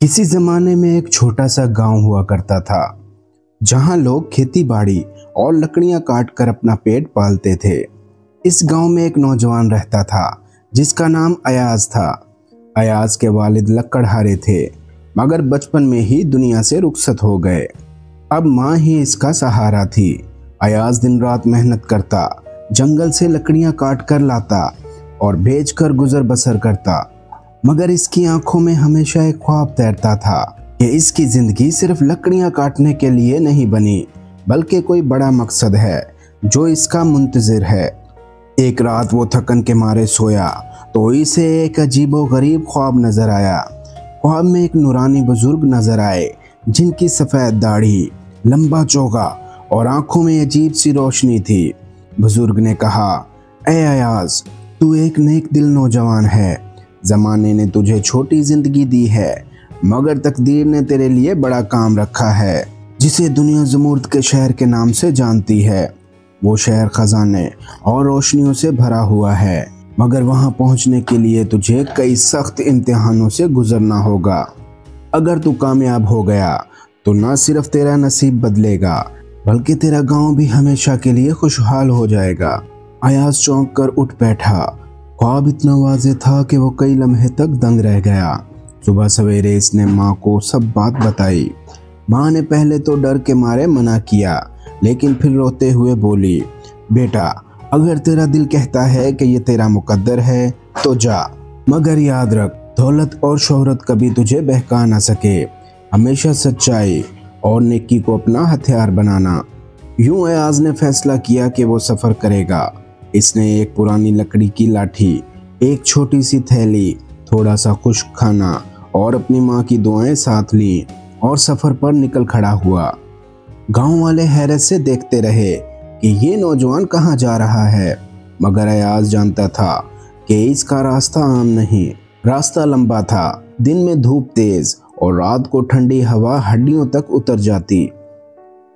किसी जमाने में एक छोटा सा गांव हुआ करता था जहां लोग खेती बाड़ी और लकड़ियां काट कर अपना पेट पालते थे। इस गांव में एक नौजवान रहता था जिसका नाम अयाज था। अयाज के वालिद लकड़हारे थे, मगर बचपन में ही दुनिया से रुखसत हो गए। अब माँ ही इसका सहारा थी। अयाज दिन रात मेहनत करता, जंगल से लकड़ियां काट कर लाता और बेचकर गुजर बसर करता, मगर इसकी आंखों में हमेशा एक ख्वाब तैरता था कि इसकी जिंदगी सिर्फ लकड़ियां काटने के लिए नहीं बनी, बल्कि कोई बड़ा मकसद है जो इसका मुंतजिर है। एक रात वो थकन के मारे सोया तो इसे एक अजीबोगरीब ख्वाब नजर आया। ख्वाब में एक नूरानी बुजुर्ग नजर आए जिनकी सफ़ेद दाढ़ी, लंबा चोगा और आंखों में अजीब सी रोशनी थी। बुजुर्ग ने कहा, ए अयाज, तू एक नेक दिल नौजवान है। ज़माने ने तुझे छोटी ज़िंदगी दी है, मगर तकदीर ने तेरे लिए बड़ा काम रखा है जिसे दुनिया ज़मूर्द के शहर के नाम से जानती है। वो शहर खजाने और रोशनियों से भरा हुआ है, मगर वहाँ पहुँचने के लिए तुझे कई सख्त इम्तिहानों से गुजरना होगा। अगर तू कामयाब हो गया तो न सिर्फ तेरा नसीब बदलेगा, बल्कि तेरा गांव भी हमेशा के लिए खुशहाल हो जाएगा। अयाज चौंक कर उठ बैठा। ख्वाब इतना वाज़ेह था कि वो कई लम्हे तक दंग रह गया। सुबह सवेरे इसने माँ को सब बात बताई। माँ ने पहले तो डर के मारे मना किया, लेकिन फिर रोते हुए बोली, बेटा, अगर तेरा दिल कहता है कि ये तेरा मुकद्दर है तो जा, मगर याद रख, दौलत और शोहरत कभी तुझे बहका ना सके। हमेशा सच्चाई और नेकी को अपना हथियार बनाना। यूं अयाज ने फैसला किया कि वो सफ़र करेगा। इसने एक पुरानी लकड़ी की लाठी, एक छोटी सी थैली, थोड़ा सा खुश्क खाना और अपनी माँ की दुआएं साथ ली और सफ़र पर निकल खड़ा हुआ। गांव वाले हैरत से देखते रहे कि ये नौजवान कहाँ जा रहा है, मगर अयाज जानता था कि इसका रास्ता आम नहीं। रास्ता लंबा था, दिन में धूप तेज और रात को ठंडी हवा हड्डियों तक उतर जाती।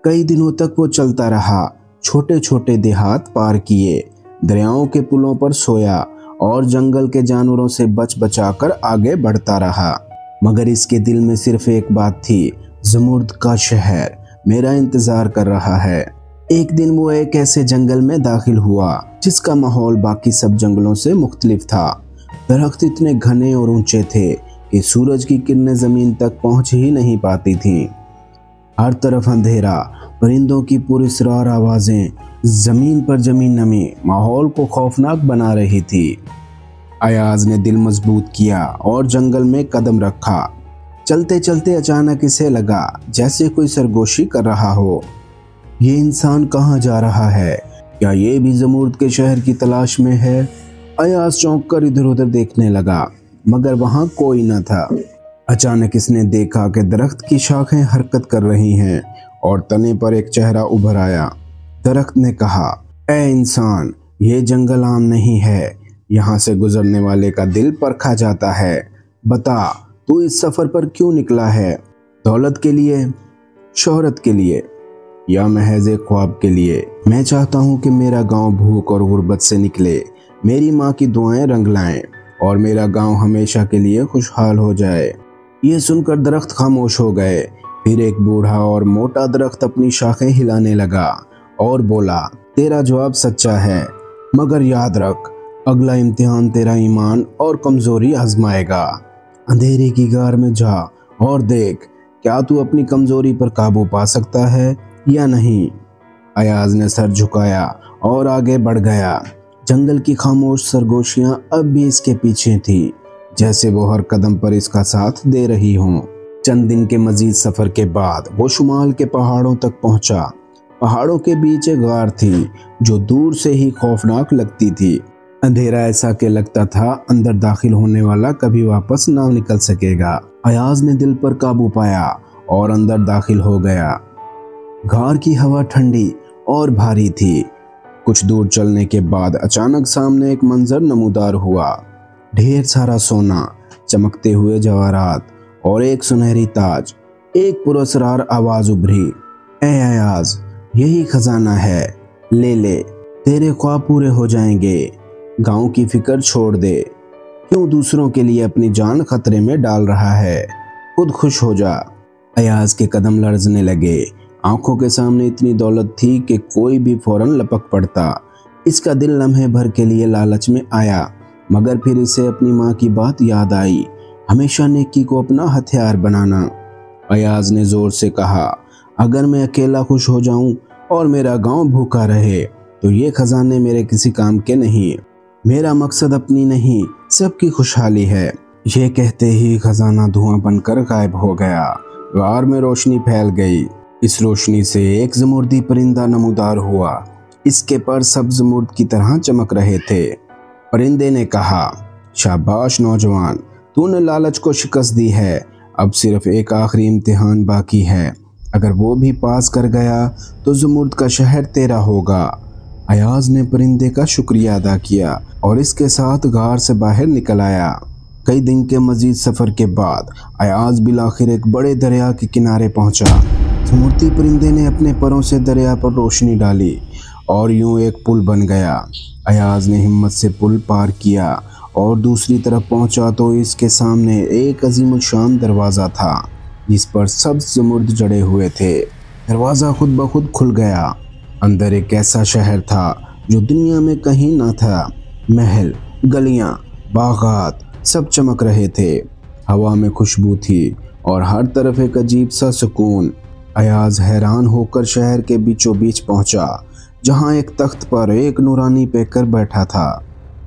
कई दिनों तक वो चलता रहा, छोटे छोटे देहात पार किए, दरियाओं के पुलों पर सोया और जंगल के जानवरों से बच बचाकर आगे बढ़ता रहा। मगर इसके दिल में सिर्फ एक बात थी, ज़मूर्द का शहर मेरा इंतज़ार कर रहा है। एक दिन वो एक ऐसे जंगल में दाखिल हुआ जिसका माहौल बाकी सब जंगलों से मुख्तलिफ था। दरख्त इतने घने और ऊंचे थे कि सूरज की किरणें ज़मीन तक पहुंच ही नहीं पाती थीं। हर तरफ अंधेरा, परिंदों की पुरस्रार आवाज़ें, ज़मीन पर जमी नमी माहौल को खौफनाक बना रही थी। अयाज ने दिल मजबूत किया और जंगल में कदम रखा। चलते चलते अचानक इसे लगा जैसे कोई सरगोशी कर रहा हो। ये इंसान कहाँ जा रहा है? क्या ये भी ज़मूर्द के शहर की तलाश में है? अयाज चौंक कर इधर उधर देखने लगा, मगर वहाँ कोई न था। अचानक इसने देखा कि दरख्त की शाखें हरकत कर रही हैं और तने पर एक चेहरा उभर आया। दरख्त ने कहा, ए इंसान, ये जंगल आम नहीं है। यहाँ से गुजरने वाले का दिल परखा जाता है। बता, तू इस सफ़र पर क्यों निकला है? दौलत के लिए, शोहरत के लिए, या महज एक ख्वाब के लिए? मैं चाहता हूँ कि मेरा गांव भूख और गुर्बत से निकले, मेरी माँ की दुआएं रंग लाएं और मेरा गांव हमेशा के लिए खुशहाल हो जाए। ये सुनकर दरख्त खामोश हो गए। फिर एक बूढ़ा और मोटा दरख्त अपनी शाखें हिलाने लगा और बोला, तेरा जवाब सच्चा है, मगर याद रख, अगला इम्तिहान तेरा ईमान और कमज़ोरी आजमाएगा। अंधेरे की गार में जा और देख, क्या तू अपनी कमज़ोरी पर काबू पा सकता है या नहीं। अयाज ने सर झुकाया और आगे बढ़ गया। जंगल की खामोश सरगोशियां अब भी इसके पीछे थी, जैसे वो हर कदम पर इसका साथ दे रही हों। चंद दिन के मजीद सफ़र के बाद वो शुमाल के पहाड़ों तक पहुंचा। पहाड़ों के बीच एक गार थी जो दूर से ही खौफनाक लगती थी। अंधेरा ऐसा कि लगता था अंदर दाखिल होने वाला कभी वापस ना निकल सकेगा। अयाज ने दिल पर काबू पाया और अंदर दाखिल हो गया। गार की हवा ठंडी और भारी थी। कुछ दूर चलने के बाद अचानक सामने एक मंजर नमूदार हुआ। ढेर सारा सोना, चमकते हुए जवाहरात और एक सुनहरी ताज। एक पुरस्कार आवाज उभरी, ए अयाज, यही खजाना है, ले ले, तेरे ख्वाब पूरे हो जाएंगे। गांव की फिक्र छोड़ दे। क्यों दूसरों के लिए अपनी जान खतरे में डाल रहा है? खुद खुश हो जा। अयाज के कदम लरजने लगे। आंखों के सामने इतनी दौलत थी कि कोई भी फौरन लपक पड़ता। इसका दिल लम्हे भर के लिए लालच में आया, मगर फिर इसे अपनी माँ की बात याद आई, हमेशा नेकी को अपना हथियार बनाना। अयाज ने जोर से कहा, अगर मैं अकेला खुश हो जाऊं और मेरा गांव भूखा रहे तो ये खजाने मेरे किसी काम के नहीं। मेरा मकसद अपनी नहीं, सबकी खुशहाली है। ये कहते ही खजाना धुआं बनकर गायब हो गया। गार में रोशनी फैल गई। इस रोशनी से एक ज़मुर्दी परिंदा नमूदार हुआ। इसके पर सब ज़मुर्द की तरह चमक रहे थे। परिंदे ने कहा, शाबाश नौजवान, तूने लालच को शिकस्त दी है। अब सिर्फ एक आखिरी इम्तिहान बाकी है। अगर वो भी पास कर गया तो ज़मुर्द का शहर तेरा होगा। अयाज ने परिंदे का शुक्रिया अदा किया और इसके साथ गार से बाहर निकल आया। कई दिन के मजीद सफ़र के बाद अयाज बिलाखिर एक बड़े दरिया के किनारे पहुंचा। ज़मुर्दी परिंदे ने अपने परों से दरिया पर रोशनी डाली और यूं एक पुल बन गया। अयाज ने हिम्मत से पुल पार किया और दूसरी तरफ पहुंचा तो इसके सामने एक अजीमुशान दरवाज़ा था जिस पर सब ज़मुर्द जड़े हुए थे। दरवाज़ा खुद ब खुद खुल गया। अंदर एक ऐसा शहर था जो दुनिया में कहीं ना था। महल, गलियां, बागात सब चमक रहे थे। हवा में खुशबू थी और हर तरफ एक अजीब सा सुकून। अयाज हैरान होकर शहर के बीचों बीच पहुंचा, जहां एक तख्त पर एक नूरानी पेकर बैठा था।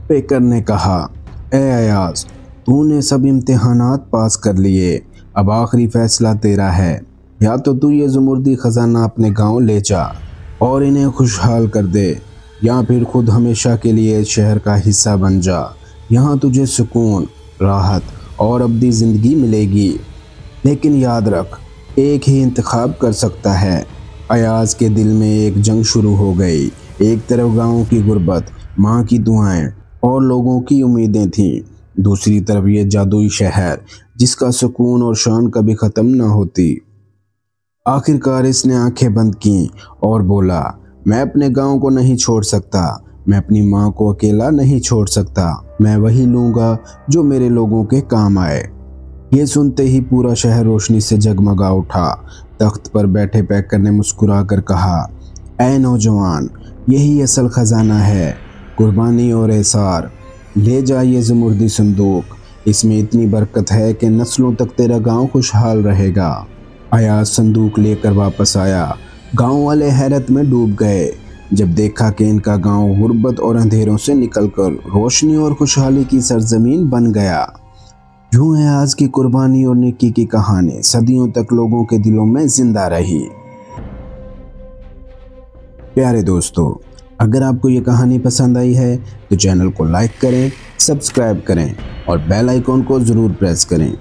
पेकर ने कहा, ए अयाज, तूने सब इम्तिहानात पास कर लिए। अब आखिरी फैसला तेरा है। या तो तू ये ज़मुर्दी खजाना अपने गांव ले जा और इन्हें खुशहाल कर दे, या फिर खुद हमेशा के लिए शहर का हिस्सा बन जा। यहाँ तुझे सुकून, राहत और अब्दी ज़िंदगी मिलेगी। लेकिन याद रख, एक ही इंतखाब कर सकता है। अयाज के दिल में एक जंग शुरू हो गई। एक तरफ गाँव की गुर्बत, माँ की दुआएं और लोगों की उम्मीदें थीं। दूसरी तरफ ये जादुई शहर जिसका सुकून और शान कभी ख़त्म ना होती। आखिरकार इसने आंखें बंद की और बोला, मैं अपने गांव को नहीं छोड़ सकता। मैं अपनी माँ को अकेला नहीं छोड़ सकता। मैं वही लूँगा जो मेरे लोगों के काम आए। ये सुनते ही पूरा शहर रोशनी से जगमगा उठा। तख्त पर बैठे पेकर ने मुस्कुरा कर कहा, ऐ नौजवान, यही असल खजाना है, कुर्बानी और एसार। ले जा ये ज़मुर्दी संदूक। इसमें इतनी बरकत है कि नस्लों तक तेरा गांव खुशहाल रहेगा। अयाज संदूक लेकर वापस आया। गांव वाले हैरत में डूब गए जब देखा कि इनका गांव गुर्बत और अंधेरों से निकलकर रोशनी और खुशहाली की सरजमीन बन गया। यूं अयाज की कुर्बानी और नेकी की कहानी सदियों तक लोगों के दिलों में जिंदा रही। प्यारे दोस्तों, अगर आपको ये कहानी पसंद आई है तो चैनल को लाइक करें, सब्सक्राइब करें और बेल आइकॉन को ज़रूर प्रेस करें।